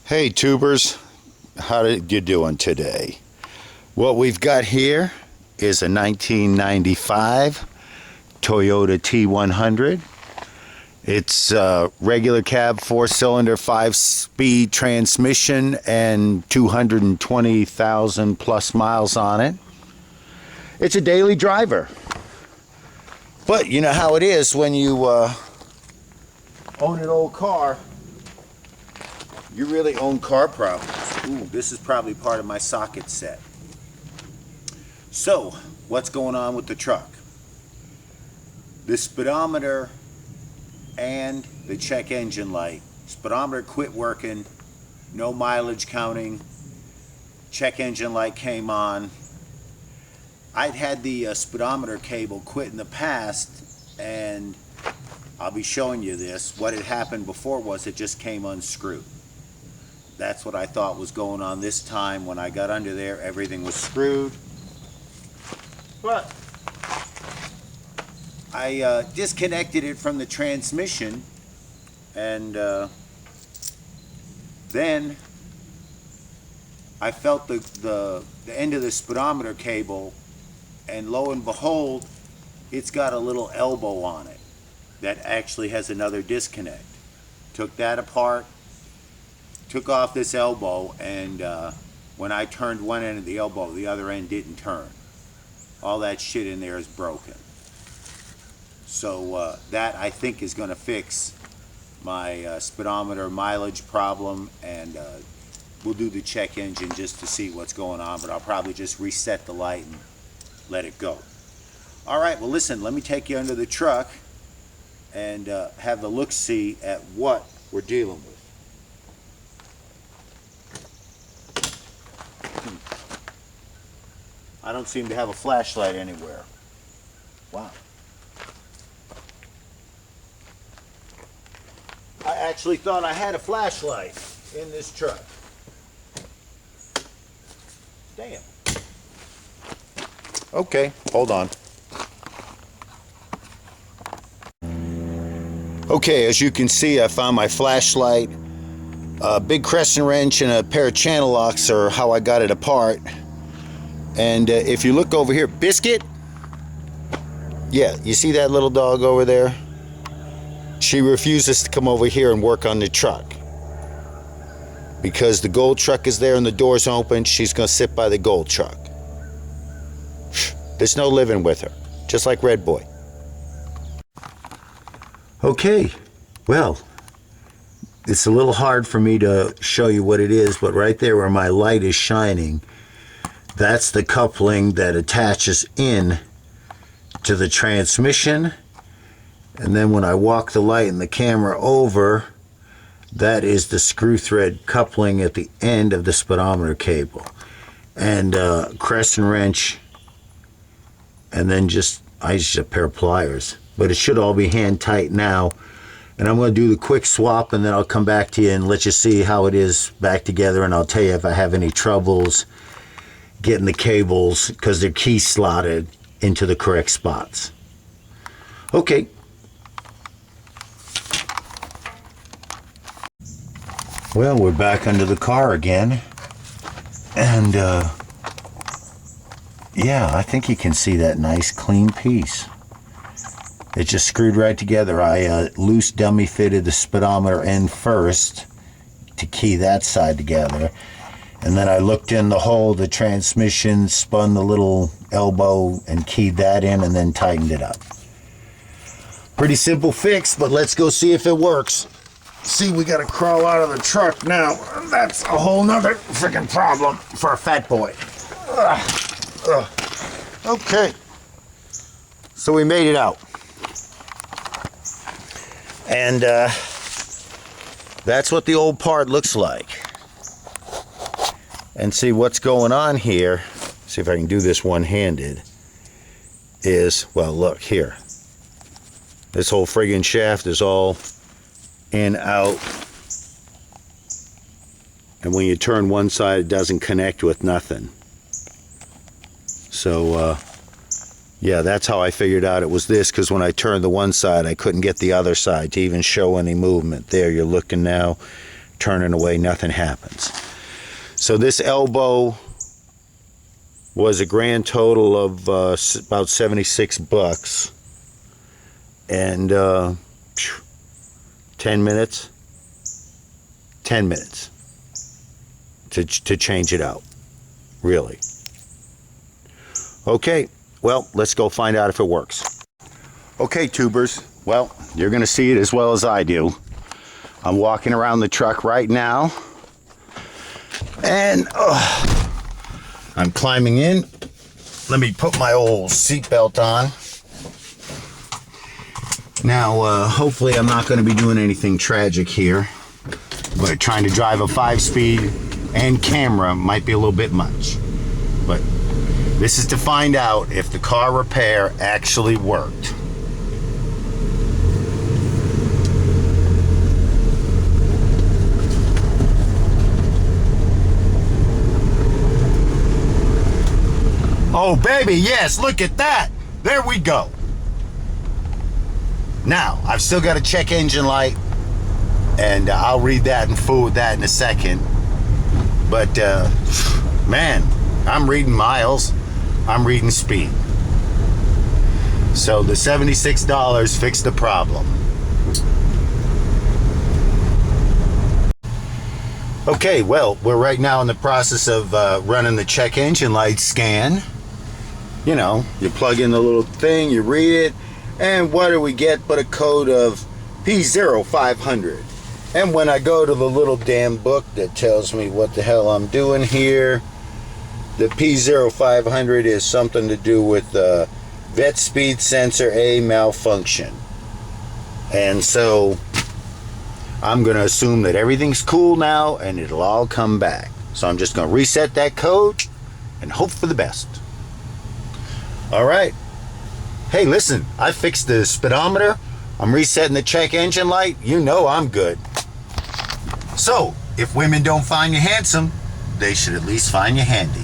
Hey tubers, how you doing today? What we've got here is a 1995 Toyota T100. It's a regular cab, 4-cylinder, 5-speed transmission, and 220,000 plus miles on it. It's a daily driver. But you know how it is when you own an old car. You really own car problems. Ooh, this is probably part of my socket set. So, what's going on with the truck? The speedometer and the check engine light. Speedometer quit working, no mileage counting. Check engine light came on. I'd had the speedometer cable quit in the past, and I'll be showing you this. What had happened before was it just came unscrewed. That's what I thought was going on this time. When I got under there, everything was screwed. But I disconnected it from the transmission, and then I felt the end of the speedometer cable, and lo and behold, it's got a little elbow on it that actually has another disconnect. Took that apart, took off this elbow, and when I turned one end of the elbow, the other end didn't turn. All that shit in there is broken. So that, I think, is going to fix my speedometer mileage problem, and we'll do the check engine just to see what's going on, but I'll probably just reset the light and let it go. All right, well listen, let me take you under the truck and have the look-see at what we're dealing with. I don't seem to have a flashlight anywhere. Wow. I actually thought I had a flashlight in this truck. Damn. Okay, hold on. Okay, as you can see, I found my flashlight. A big crescent wrench and a pair of channel locks are how I got it apart. And if you look over here, Biscuit? Yeah, you see that little dog over there? She refuses to come over here and work on the truck. Because the gold truck is there and the door's open, she's going to sit by the gold truck. There's no living with her, just like Red Boy. Okay, well, it's a little hard for me to show you what it is, but right there where my light is shining, that's the coupling that attaches in to the transmission. And then when I walk the light and the camera over, that is the screw thread coupling at the end of the speedometer cable. And crescent wrench, and then I used a pair of pliers. But it should all be hand tight now. And I'm going to do the quick swap, and then I'll come back to you and let you see how it is back together, and I'll tell you if I have any troubles getting the cables, because they're key slotted into the correct spots. Okay. Well, we're back under the car again, and yeah, I think you can see that nice clean piece. It just screwed right together. I loose dummy fitted the speedometer end first to key that side together, and then I looked in the hole, the transmission, spun the little elbow and keyed that in, and then tightened it up. Pretty simple fix, but let's go see if it works. See, we gotta crawl out of the truck now. That's a whole nother freaking problem for a fat boy. Okay, so we made it out. And that's what the old part looks like. And see what's going on here, see if I can do this one-handed, is, well, look here. This whole friggin' shaft is all in, out. And when you turn one side, it doesn't connect with nothing. So, yeah, that's how I figured out it was this, because when I turned the one side, I couldn't get the other side to even show any movement. There, you're looking now. turning away, nothing happens. So this elbow was a grand total of about 76 bucks. And 10 minutes to change it out, really. Okay, well, let's go find out if it works. Okay, tubers, well, you're gonna see it as well as I do. I'm walking around the truck right now, and I'm climbing in. Let me put my old seatbelt on. Now, hopefully I'm not going to be doing anything tragic here, but trying to drive a 5-speed and camera might be a little bit much. But this is to find out if the car repair actually worked. Oh baby, yes, look at that! There we go! Now, I've still got a check engine light, and I'll read that and fool with that in a second. But, man, I'm reading miles, I'm reading speed. So the $76 fixed the problem. Okay, well, we're right now in the process of running the check engine light scan. You know, you plug in the little thing, you read it, and what do we get but a code of P0500. And when I go to the little damn book that tells me what the hell I'm doing here, the P0500 is something to do with vet speed sensor A malfunction. And so I'm going to assume that everything's cool now and it'll all come back. So I'm just going to reset that code and hope for the best. All right. Hey, listen, I fixed the speedometer. I'm resetting the check engine light. You know I'm good. So, if women don't find you handsome, they should at least find you handy.